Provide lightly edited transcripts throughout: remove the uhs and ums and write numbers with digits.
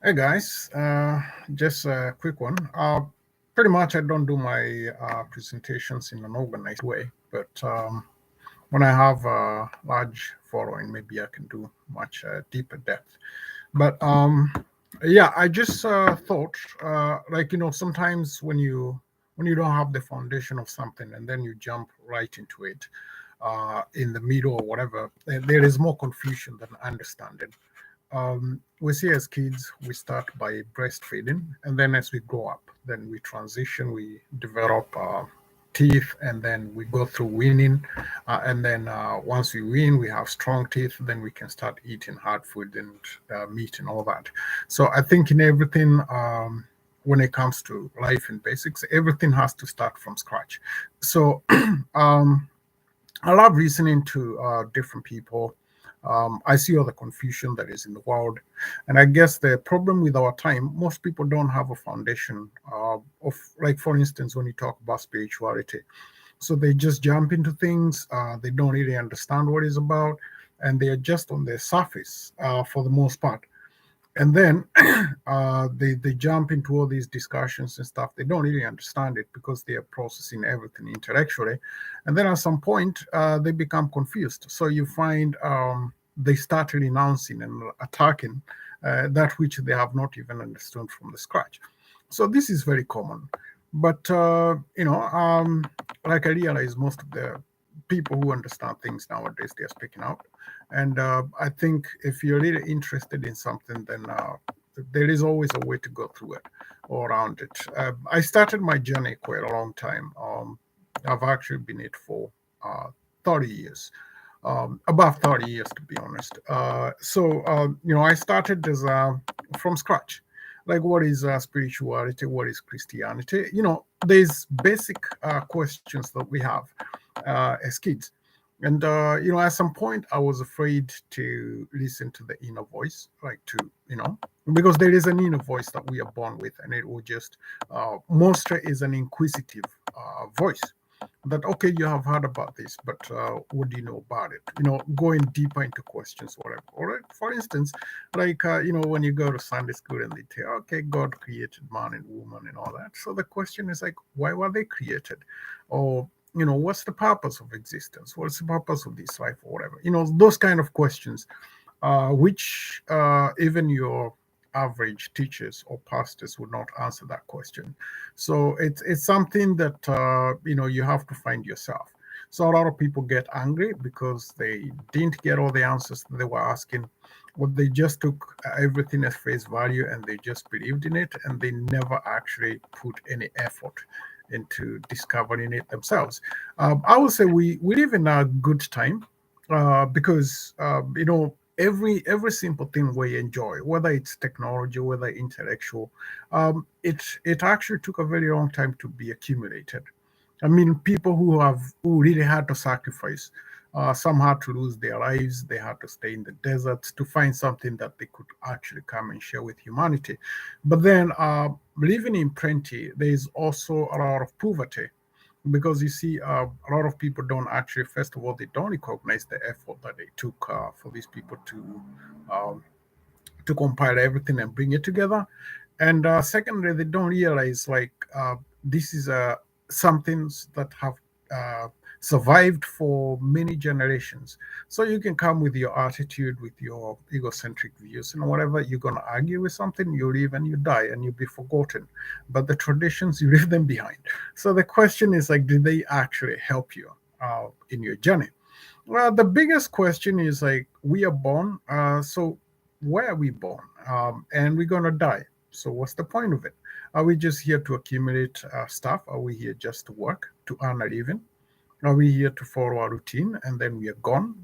Hey guys, just a quick one. Pretty much, I don't do my presentations in an organized way, but when I have a large following, maybe I can do much deeper depth. But yeah, I just thought, sometimes when you don't have the foundation of something and then you jump right into it in the middle or whatever, there is more confusion than understanding. We see as kids, we start by breastfeeding, and then as we grow up, then we transition, we develop teeth, and then we go through weaning. And then once we wean, we have strong teeth, then we can start eating hard food and meat and all that. So I think in everything, when it comes to life and basics, everything has to start from scratch. So um, I love listening to different people. I see all the confusion that is in the world. And I guess the problem with our time, most people don't have a foundation of, like, for instance, when you talk about spirituality. So they just jump into things, they don't really understand what it's about, and they are just on the surface for the most part. And then they jump into all these discussions and stuff. They don't really understand it because they are processing everything intellectually, and then at some point they become confused. So you find they start renouncing and attacking that which they have not even understood from the scratch. So this is very common. But like I realize, most of the people who understand things nowadays, they are speaking out. And I think if you're really interested in something, then there is always a way to go through it or around it. I started my journey quite a long time. I've actually been it for 30 years, about 30 years to be honest. I started as from scratch. Like, what is spirituality? What is Christianity? There's basic questions that we have as kids. And at some point, I was afraid to listen to the inner voice, like because there is an inner voice that we are born with, and it will just mostly is an inquisitive voice. That, okay, you have heard about this, but what do you know about it? Going deeper into questions, whatever. All right. For instance, like when you go to Sunday school and they tell, okay, God created man and woman and all that. So the question is like, why were they created? Or what's the purpose of existence? What's the purpose of this life or whatever? Those kind of questions, which even your average teachers or pastors would not answer that question. So it's something that you have to find yourself. So a lot of people get angry because they didn't get all the answers that they were asking, or they just took everything as face value and they just believed in it, and they never actually put any effort into discovering it themselves. I would say we live in a good time because every simple thing we enjoy, whether it's technology, whether intellectual, it actually took a very long time to be accumulated. I mean, people who really had to sacrifice. Some had to lose their lives. They had to stay in the deserts to find something that they could actually come and share with humanity. But then, living in plenty, there is also a lot of poverty because you see, a lot of people don't actually. First of all, they don't recognize the effort that they took for these people um, to compile everything and bring it together. And secondly, they don't realize, like, this is some things that have uh, survived for many generations. So you can come with your attitude, with your egocentric views, and whatever, you're going to argue with something, you live and you die and you'll be forgotten. But the traditions, you leave them behind. So the question is, like, did they actually help you in your journey? Well, the biggest question is, like, we are born, so where are we born? And we're gonna die. So what's the point of it? Are we just here to accumulate stuff? Are we here just to work, to earn a living? Are we here to follow a routine and then we are gone?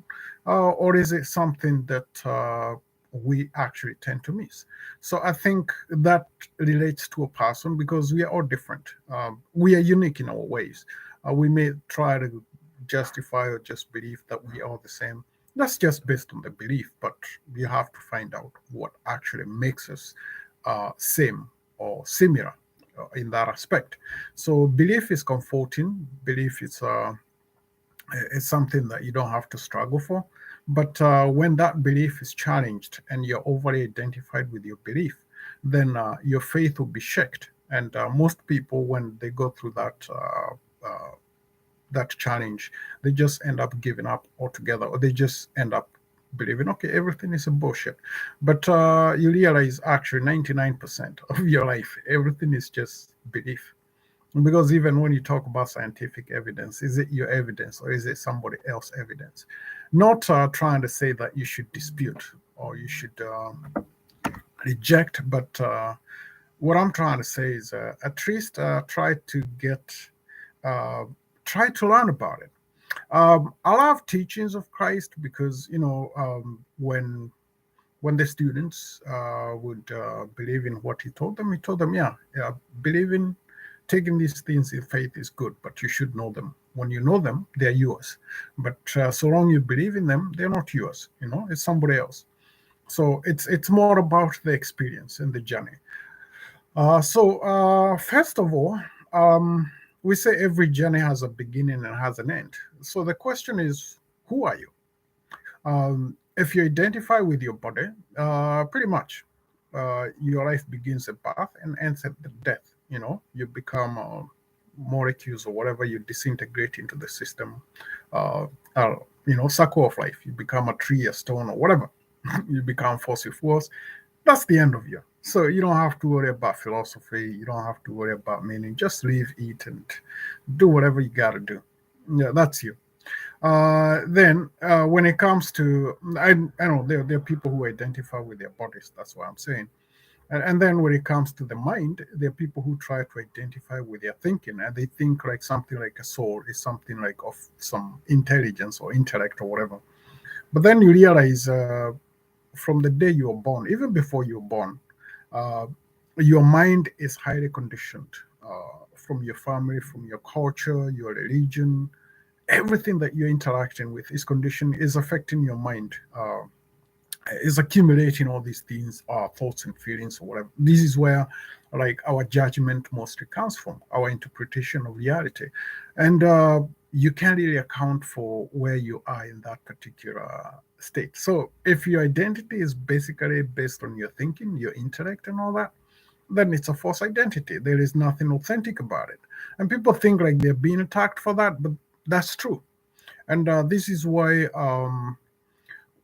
Or is it something that we actually tend to miss? So I think that relates to a person because we are all different. We are unique in our ways. We may try to justify or just believe that we are the same. That's just based on the belief, but you have to find out what actually makes us same or similar in that aspect. So belief is comforting. Belief is something that you don't have to struggle for. But when that belief is challenged and you're overly identified with your belief, then your faith will be shaken. And most people, when they go through that challenge, they just end up giving up altogether, or they just end up believing, okay, everything is a bullshit. But you realize actually 99% of your life, everything is just belief. Because even when you talk about scientific evidence, is it your evidence or is it somebody else's evidence? Not trying to say that you should dispute or you should reject, but what I'm trying to say is at least uh, try to learn about it. I love teachings of Christ because when the students would believe in what he told them, yeah, believing, taking these things in faith is good, but you should know them. When you know them, they're yours. But so long you believe in them, they're not yours. It's somebody else. So it's more about the experience and the journey. First of all, um, we say every journey has a beginning and has an end. So the question is, who are you? If you identify with your body, pretty much your life begins at birth and ends at the death. You become molecules or whatever, you disintegrate into the system. Uh, Circle of life. You become a tree, a stone, or whatever. You become fossil fuels. That's the end of you. So you don't have to worry about philosophy. You don't have to worry about meaning. Just live, eat, and do whatever you got to do. Yeah, that's you. Then when it comes to, I know there are people who identify with their bodies. That's what I'm saying. And then when it comes to the mind, there are people who try to identify with their thinking, and they think like something like a soul is something like of some intelligence or intellect or whatever. But then you realize from the day you were born, even before you were born, uh, your mind is highly conditioned from your family, from your culture, your religion. Everything that you're interacting with is conditioned, is affecting your mind, is accumulating all these things, our thoughts and feelings or whatever. This is where like our judgment mostly comes from, our interpretation of reality. And you can't really account for where you are in that particular state. So if your identity is basically based on your thinking, your intellect and all that, then it's a false identity. There is nothing authentic about it. And people think like they're being attacked for that, but that's true. And this is why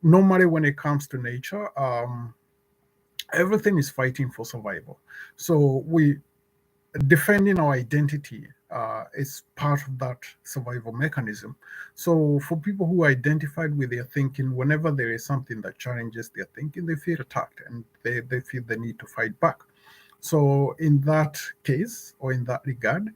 normally when it comes to nature, everything is fighting for survival. So we defending our identity is part of that survival mechanism. So for people who are identified with their thinking, whenever there is something that challenges their thinking, they feel attacked and they feel the need to fight back. So in that case, or in that regard,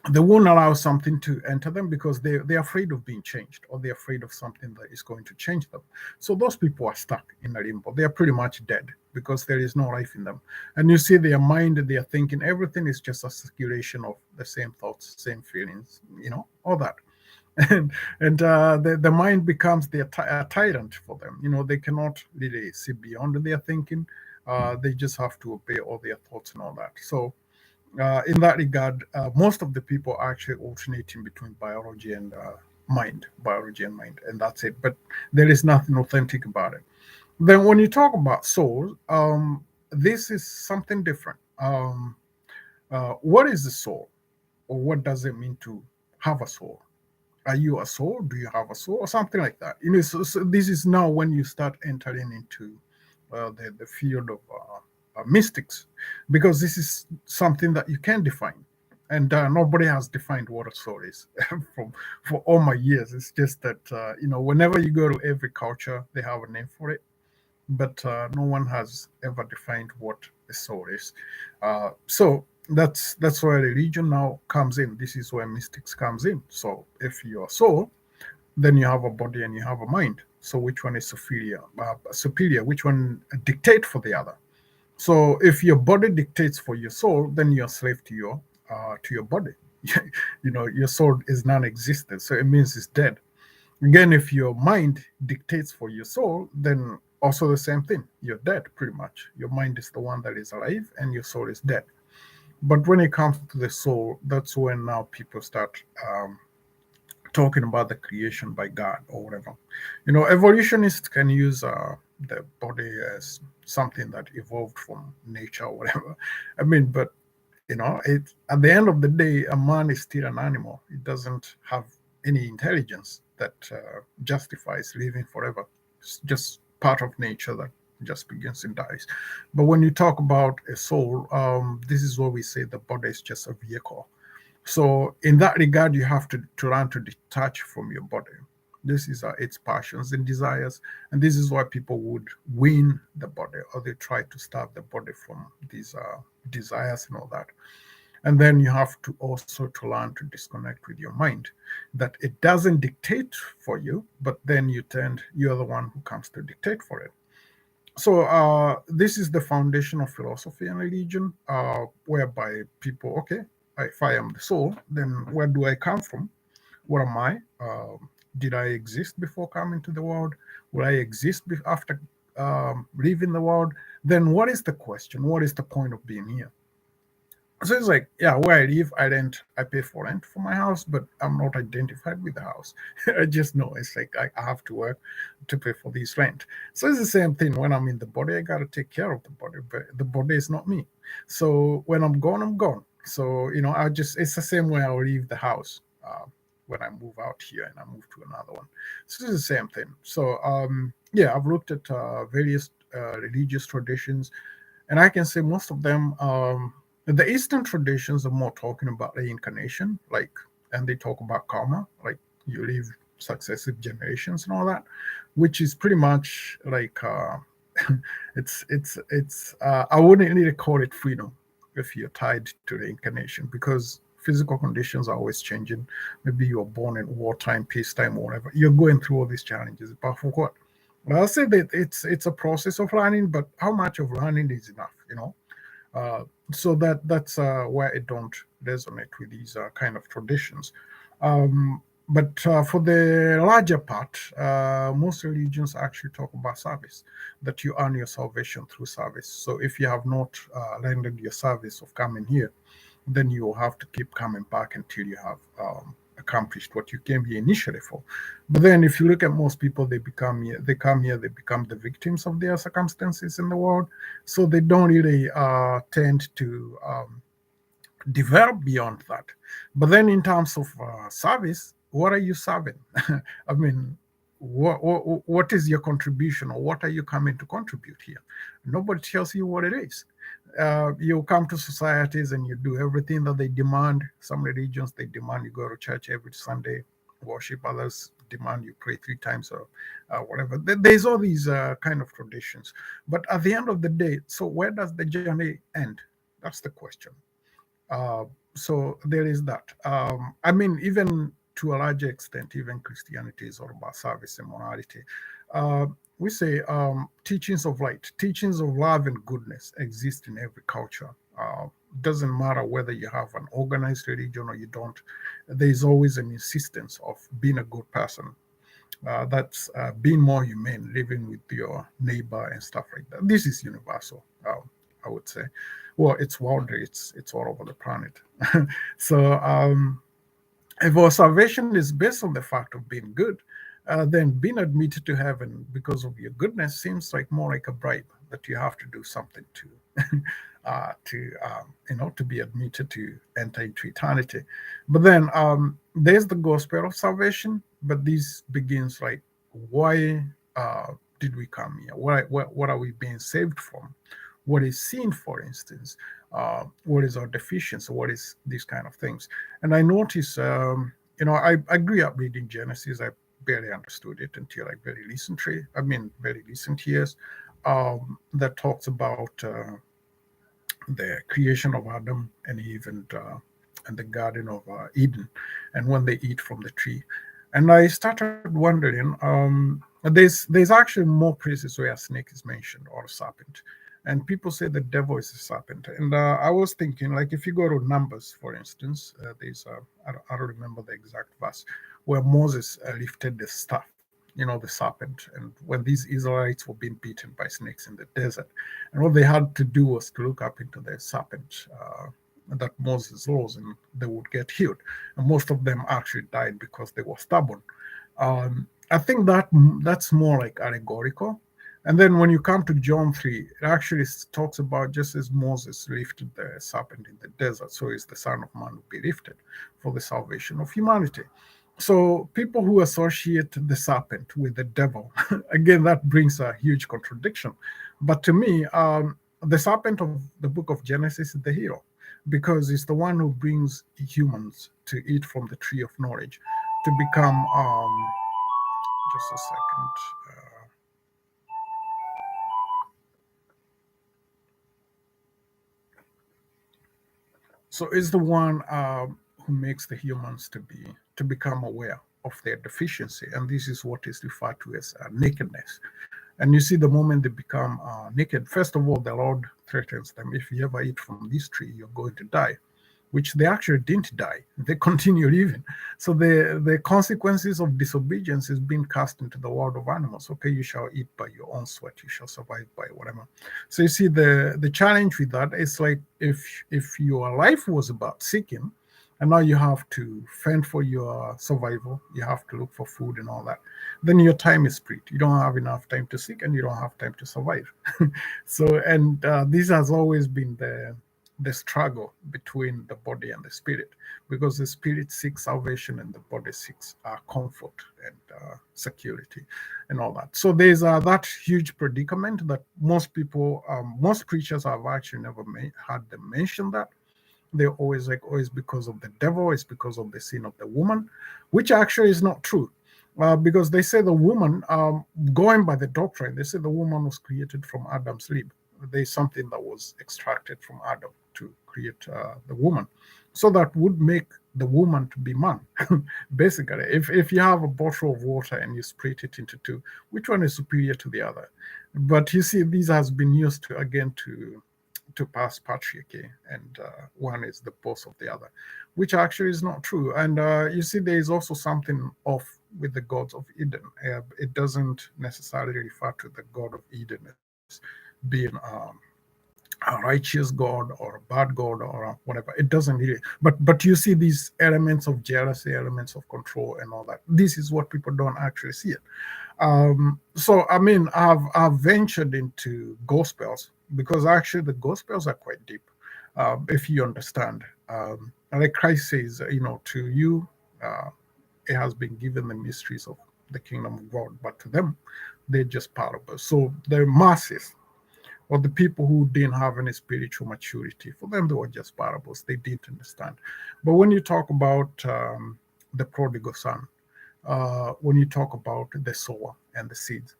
they won't allow something to enter them because they're afraid of being changed, or they're afraid of something that is going to change them. So those people are stuck in a limbo. They are pretty much dead because there is no life in them. And you see their mind, their thinking, everything is just a circulation of the same thoughts, same feelings, all that. And the mind becomes a tyrant for them. They cannot really see beyond their thinking. They just have to obey all their thoughts and all that. So in that regard, most of the people are actually alternating between biology and mind, and that's it. But there is nothing authentic about it. Then, when you talk about soul, this is something different. What is the soul, or what does it mean to have a soul? Are you a soul? Do you have a soul, or something like that? So this is now when you start entering into the field of mystics, because this is something that you can define, and nobody has defined what a soul is from for all my years. It's just that whenever you go to every culture, they have a name for it, but no one has ever defined what a soul is. So that's where religion now comes in. This is where mystics comes in. So if you're a soul, then you have a body and you have a mind. So which one is superior? Superior? Which one dictate for the other? So if your body dictates for your soul, then you're a slave to your body. Your soul is non-existent, so it means it's dead. Again, if your mind dictates for your soul, then also the same thing. You're dead, pretty much. Your mind is the one that is alive, and your soul is dead. But when it comes to the soul, that's when now people start talking about the creation by God or whatever. Evolutionists can use the body as something that evolved from nature or whatever. I mean, but at the end of the day, a man is still an animal. It doesn't have any intelligence that justifies living forever. It's just part of nature that just begins and dies. But when you talk about a soul, this is what we say: the body is just a vehicle. So in that regard, you have to learn to detach from your body. This is its passions and desires, and this is why people would win the body, or they try to stop the body from these desires and all that. And then you have to also to learn to disconnect with your mind, that it doesn't dictate for you, but then you're the one who comes to dictate for it. So this is the foundation of philosophy and religion, whereby people, okay, if I am the soul, then where do I come from? What am I? Did I exist before coming to the world? Will I exist after leaving the world? Then what is the question? What is the point of being here? So it's like, yeah, where I live, I pay for rent for my house, but I'm not identified with the house. I just know it's like I have to work to pay for this rent. So it's the same thing when I'm in the body. I gotta take care of the body, but the body is not me. So when I'm gone, I'm gone. So it's the same way I'll leave the house when I move out here and I move to another one. So it's the same thing. So yeah, I've looked at various religious traditions, and I can say most of them. The Eastern traditions are more talking about reincarnation, like, and they talk about karma, like you live successive generations and all that, which is pretty much like I wouldn't really call it freedom if you're tied to reincarnation, because physical conditions are always changing. Maybe you're born in wartime, peacetime, or whatever. You're going through all these challenges, but for what? Well, I'll say that it's a process of learning, but how much of learning is enough? Uh, so that's why I don't resonate with these kind of traditions. But for the larger part, most religions actually talk about service, that you earn your salvation through service. So if you have not rendered your service of coming here, then you will have to keep coming back until you have accomplished what you came here initially for. But then, if you look at most people, they come here, they become the victims of their circumstances in the world, so they don't really tend to develop beyond that. But then, in terms of service, what are you serving? I mean, what is your contribution, or what are you coming to contribute here? Nobody tells you what it is. You come to societies and you do everything that they demand. Some religions, they demand you go to church every Sunday, worship. Others demand you pray 3 times, or whatever. There's all these kind of traditions. But at the end of the day, so where does the journey end? That's the question. Uh, so there is that. I mean, even to a larger extent, even Christianity is all about service and morality. Uh, we say teachings of light, teachings of love and goodness exist in every culture. Doesn't matter whether you have an organized religion or you don't. There is always an insistence of being a good person. That's being more humane, living with your neighbor and stuff like that. This is universal, I would say. Well, it's worldly, it's all over the planet. So if our salvation is based on the fact of being good, then being admitted to heaven because of your goodness seems like more like a bribe that you have to do something to be admitted to enter into eternity. But then there's the gospel of salvation, but this begins like, why did we come here? What are we being saved from? What is sin, for instance? What is our deficiency? What is these kind of things? And I notice, I grew up reading Genesis. I barely understood it until like very recent years, that talks about the creation of Adam and Eve, and the Garden of Eden, and when they eat from the tree. And I started wondering, there's actually more places where a snake is mentioned, or a serpent, and people say the devil is a serpent. And I was thinking, like, if you go to Numbers, for instance, I don't remember the exact verse, where Moses lifted the staff, the serpent, and when these Israelites were being beaten by snakes in the desert, and what they had to do was to look up into the serpent that Moses rose, and they would get healed. And most of them actually died because they were stubborn. I think that's more like allegorical. And then when you come to John 3, it actually talks about just as Moses lifted the serpent in the desert, so is the Son of Man will be lifted for the salvation of humanity. So people who associate the serpent with the devil, again, that brings a huge contradiction. But to me, the serpent of the book of Genesis is the hero because it's the one who brings humans to eat from the tree of knowledge to become, just a second. So is the one who makes the humans to become aware of their deficiency, and this is what is referred to as nakedness. And you see, the moment they become naked, first of all, the Lord threatens them: if you ever eat from this tree, you're going to die. Which they actually didn't die; they continue living. So the consequences of disobedience is being cast into the world of animals. Okay, you shall eat by your own sweat; you shall survive by whatever. So you see, the challenge with that is like if your life was about seeking, and now you have to fend for your survival, you have to look for food and all that, then your time is split. You don't have enough time to seek, and you don't have time to survive. So, and this has always been the struggle between the body and the spirit, because the spirit seeks salvation and the body seeks comfort and security and all that. So there's that huge predicament that most people, most preachers have actually never had them mention that. They're always like, oh, it's because of the devil, it's because of the sin of the woman, which actually is not true. Because they say the woman, going by the doctrine, they say the woman was created from Adam's rib. There's something that was extracted from Adam to create the woman. So that would make the woman to be man. Basically, if you have a bottle of water and you split it into two, which one is superior to the other? But you see, these has been used to, again, to pass patriarchy, and one is the boss of the other, which actually is not true. And you see, there is also something off with the gods of Eden. It doesn't necessarily refer to the god of Eden as being a righteous god or a bad god or whatever. It doesn't really. But you see these elements of jealousy, elements of control, and all that. This is what people don't actually see it. So I mean, I've ventured into gospels because actually the gospels are quite deep, if you understand. Like Christ says, to you, it has been given the mysteries of the kingdom of God, but to them, they're just parables. So the masses, or the people who didn't have any spiritual maturity, for them they were just parables. They didn't understand. But when you talk about the prodigal son, when you talk about the sower and the seeds,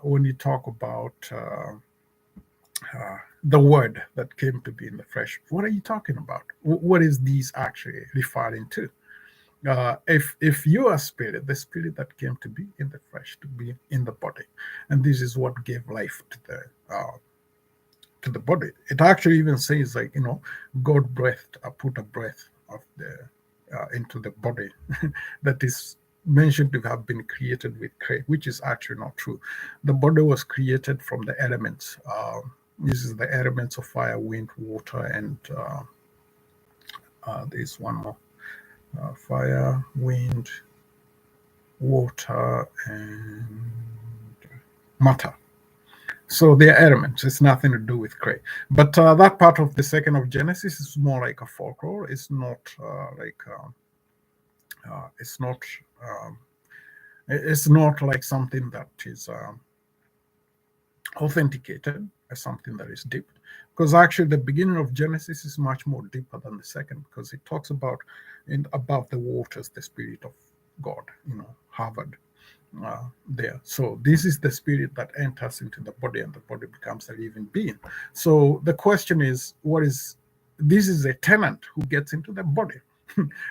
when you talk about the word that came to be in the flesh, what are you talking about? What is these actually referring to? If you are spirit, the spirit that came to be in the flesh, to be in the body, and this is what gave life to the body. It actually even says, like, God breathed, put a breath of the into the body that is mentioned to have been created with clay, which is actually not true. The body was created from the elements. This is the elements of fire, wind, water, and there's one more: fire, wind, water, and matter. So they're elements. It's nothing to do with clay. But that part of the second of Genesis is more like a folklore. It's not it's not um, it's not like something that is authenticated as something that is deep. Because actually, the beginning of Genesis is much more deeper than the second, because it talks about above the waters, the spirit of God, hovered there. So this is the spirit that enters into the body, and the body becomes a living being. So the question is, this is a tenant who gets into the body,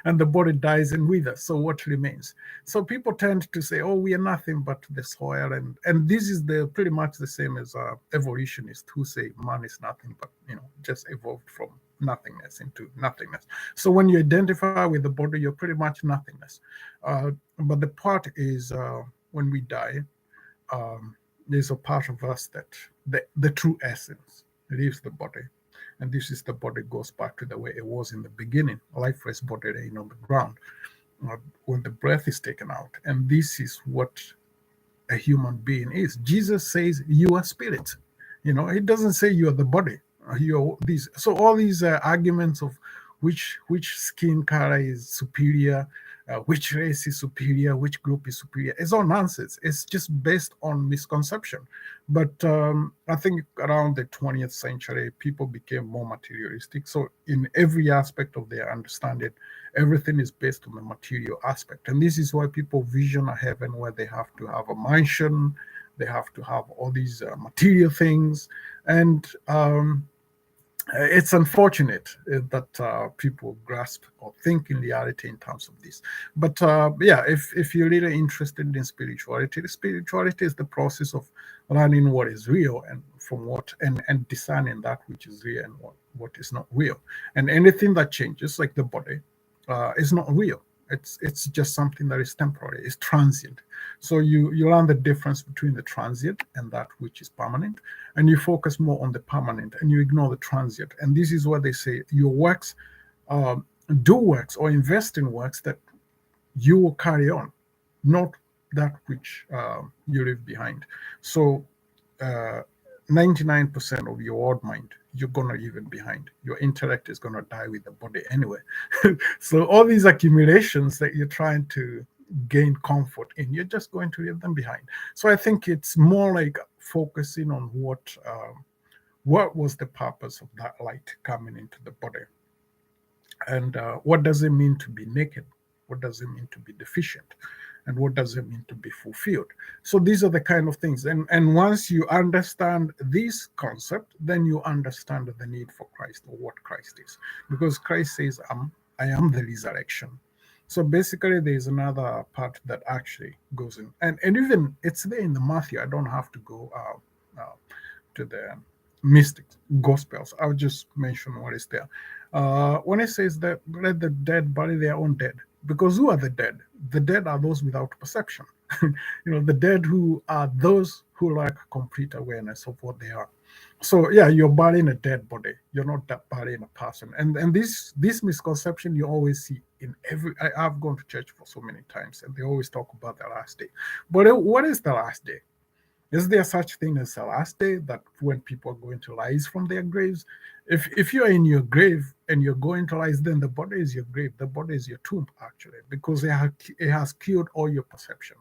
and the body dies and withers. So what remains? So people tend to say, "Oh, we are nothing but the soil," and this is the pretty much the same as evolutionists who say man is nothing but just evolved from nothingness into nothingness. So when you identify with the body, you're pretty much nothingness. But the part is when we die, there's a part of us that the true essence leaves the body. And this is the body goes back to the way it was in the beginning, a lifeless body laying on the ground when the breath is taken out. And this is what a human being is. Jesus says you are spirit. He doesn't say you are the body. You're these. So all these arguments of which skin color is superior, which race is superior, which group is superior, it's all nonsense. It's just based on misconception. But I think around the 20th century, people became more materialistic. So in every aspect of their understanding, everything is based on the material aspect. And this is why people vision a heaven where they have to have a mansion, they have to have all these material things. And it's unfortunate that people grasp or think in reality in terms of this. But yeah, if you're really interested in spirituality is the process of learning what is real and from what and discerning that which is real and what is not real. And anything that changes, like the body, is not real. It's just something that is temporary, it's transient. So you learn the difference between the transient and that which is permanent, and you focus more on the permanent and you ignore the transient. And this is what they say: your works, um, do works or invest in works that you will carry on, not that which you leave behind. So uh, 99% of your old mind you're gonna leave it behind. Your intellect is gonna die with the body anyway. So all these accumulations that you're trying to gain comfort in, you're just going to leave them behind. So I think it's more like focusing on what was the purpose of that light coming into the body, and what does it mean to be naked, what does it mean to be deficient, and what does it mean to be fulfilled. So these are the kind of things, and once you understand this concept, then you understand the need for Christ, or what Christ is, because Christ says, I am the resurrection. So basically there's another part that actually goes in, and even it's there in the Matthew. I don't have to go to the mystics gospels. I'll just mention what is there. When it says that let the dead bury their own dead, because who are the dead? The dead are those without perception. The dead who are those who lack complete awareness of what they are. So yeah, you're burying a dead body. You're not burying a person. And this misconception you always see in every. I've gone to church for so many times, and they always talk about the last day. But what is the last day? Is there such thing as a last day, that when people are going to rise from their graves? If you're in your grave and you're going to rise, then the body is your grave. The body is your tomb, actually, because it has killed all your perception.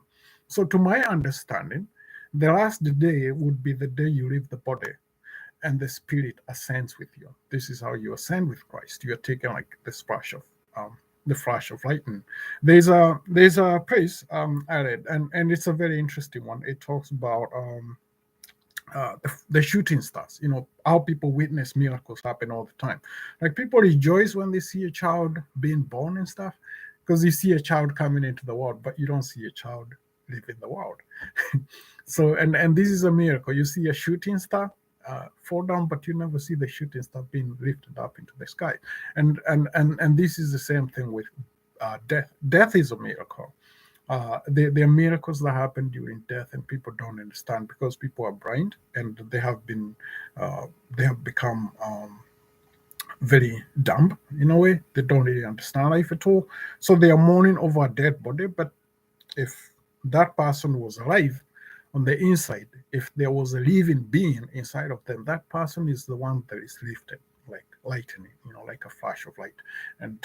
So, to my understanding, the last day would be the day you leave the body and the spirit ascends with you. This is how you ascend with Christ. You are taken like um, the flash of lightning. There's a place I read, and it's a very interesting one. It talks about the shooting stars. How people witness miracles happen all the time. Like, people rejoice when they see a child being born and stuff, because you see a child coming into the world, but you don't see a child live in the world. So, and this is a miracle. You see a shooting star fall down, but you never see the shooting star being lifted up into the sky. And this is the same thing with death. Death is a miracle. There are miracles that happen during death, and people don't understand, because people are blind, and uh, they have become very dumb in a way. They don't really understand life at all. So they are mourning over a dead body. But if that person was alive on the inside, if there was a living being inside of them, that person is the one that is lifted like lightning, like a flash of light, and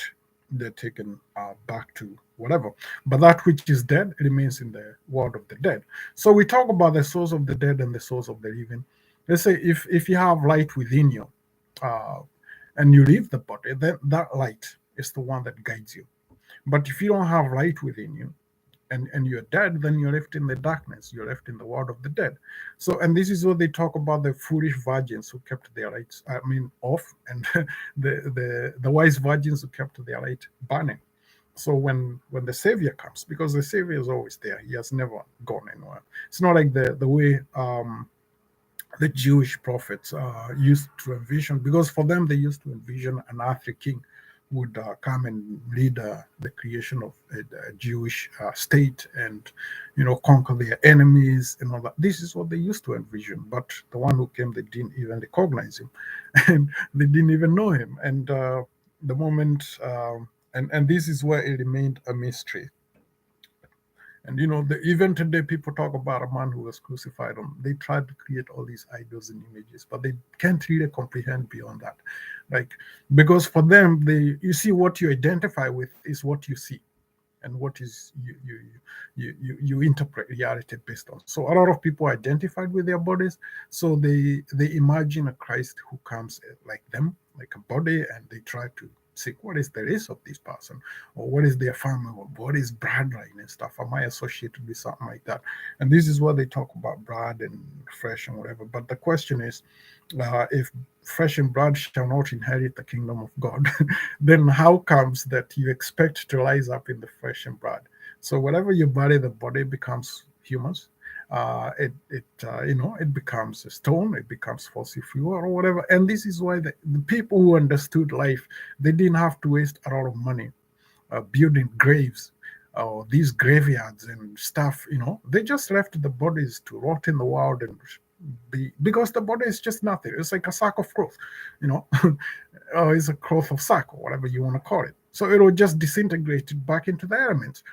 they're taken back to whatever. But that which is dead remains in the world of the dead. So we talk about the souls of the dead and the souls of the living. Let's say if you have light within you, uh, and you leave the body, then that light is the one that guides you. But if you don't have light within you, and you're dead, then you're left in the darkness. You're left in the world of the dead. So, and this is what they talk about: the foolish virgins who kept their lights, off, and the wise virgins who kept their light burning. So when the Savior comes, because the Savior is always there, he has never gone anywhere. It's not like the way the Jewish prophets used to envision, because for them they used to envision an earthly king would come and lead the creation of a Jewish state, and conquer their enemies and all that. This is what they used to envision. But the one who came, they didn't even recognize him, and they didn't even know him. And the moment, and this is where it remained a mystery. And even today, people talk about a man who was crucified. They try to create all these idols and images, but they can't really comprehend beyond that. Like, because for them, you see, what you identify with is what you see, and what is you interpret reality based on. So a lot of people identified with their bodies, so they imagine a Christ who comes like them, like a body, and they try to see what is the race of this person, or what is their family, or what is bloodline and stuff. Am I associated with something like that? And this is what they talk about, blood and flesh and whatever. But the question is, if flesh and blood shall not inherit the kingdom of God, then how comes that you expect to rise up in the flesh and blood? So whatever you bury the body becomes humans. It becomes a stone, it becomes fossil fuel or whatever. And this is why the people who understood life, they didn't have to waste a lot of money building graves or these graveyards and stuff. They just left the bodies to rot in the wild and because the body is just nothing. It's like a sack of cloth, you know, or it's a cloth of sack or whatever you want to call it. So it will just disintegrate it back into the elements.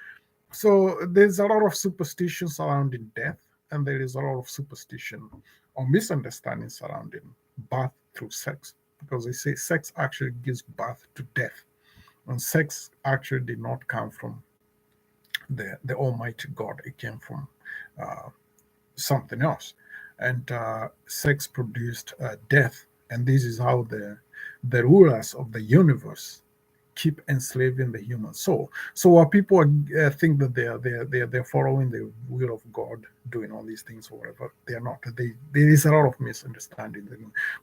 So there's a lot of superstition surrounding death, and there is a lot of superstition or misunderstanding surrounding birth through sex, because they say sex actually gives birth to death, and sex actually did not come from the Almighty God. It came from uh, something else, and sex produced death, and this is how the rulers of the universe keep enslaving the human soul. So while people think that they're following the will of God, doing all these things or whatever, they are not. There is a lot of misunderstanding.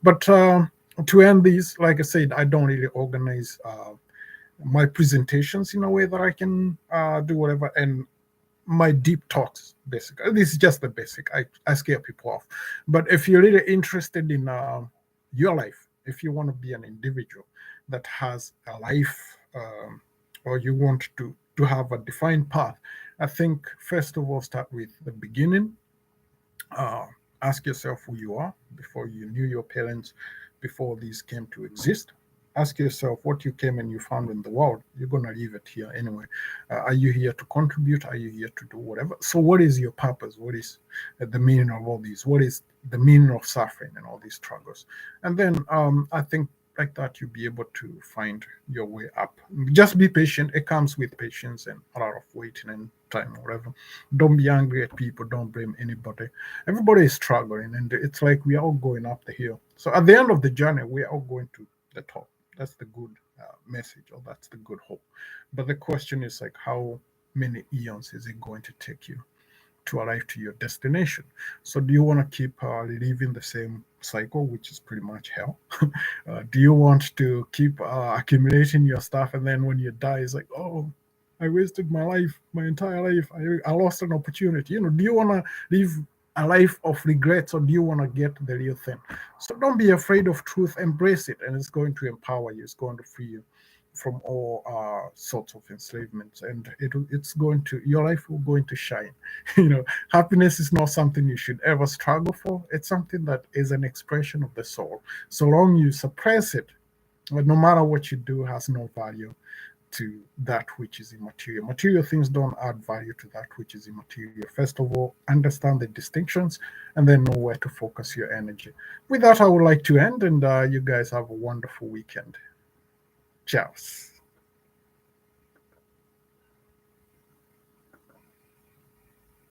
But to end this, like I said, I don't really organize my presentations in a way that I can do whatever. And my deep talks, basically. This is just the basic. I scare people off. But if you're really interested in your life, if you want to be an individual that has a life, or you want to have a defined path, I think first of all start with the beginning. uh, Ask yourself who you are before you knew your parents, before these came to exist. Ask yourself what you came and you found in the world. You're going to leave it here anyway. Are you here to contribute? Are you here to do whatever? So, what is your purpose? What is the meaning of all these? What is the meaning of suffering and all these struggles? And then I think like that, you'll be able to find your way up. Just be patient. It comes with patience and a lot of waiting and time, whatever. Don't be angry at people. Don't blame anybody. Everybody is struggling, and it's like we are all going up the hill. So at the end of the journey, we are all going to the top. That's the good message, or that's the good hope. But the question is like, how many eons is it going to take you to arrive to your destination? So do you want to keep living the same cycle, which is pretty much hell? Do you want to keep accumulating your stuff, and then when you die, it's like, oh, I wasted my life, my entire life. I lost an opportunity. Do you want to live a life of regrets, or do you want to get the real thing? So don't be afraid of truth. Embrace it, and it's going to empower you. It's going to free you from all sorts of enslavements, and it's going to, your life will going to shine. Happiness is not something you should ever struggle for. It's something that is an expression of the soul. So long you suppress it, but no matter what you do, has no value to that which is immaterial. Material things don't add value to that which is immaterial. First of all, understand the distinctions, and then know where to focus your energy. With that, I would like to end, and you guys have a wonderful weekend. Ciao.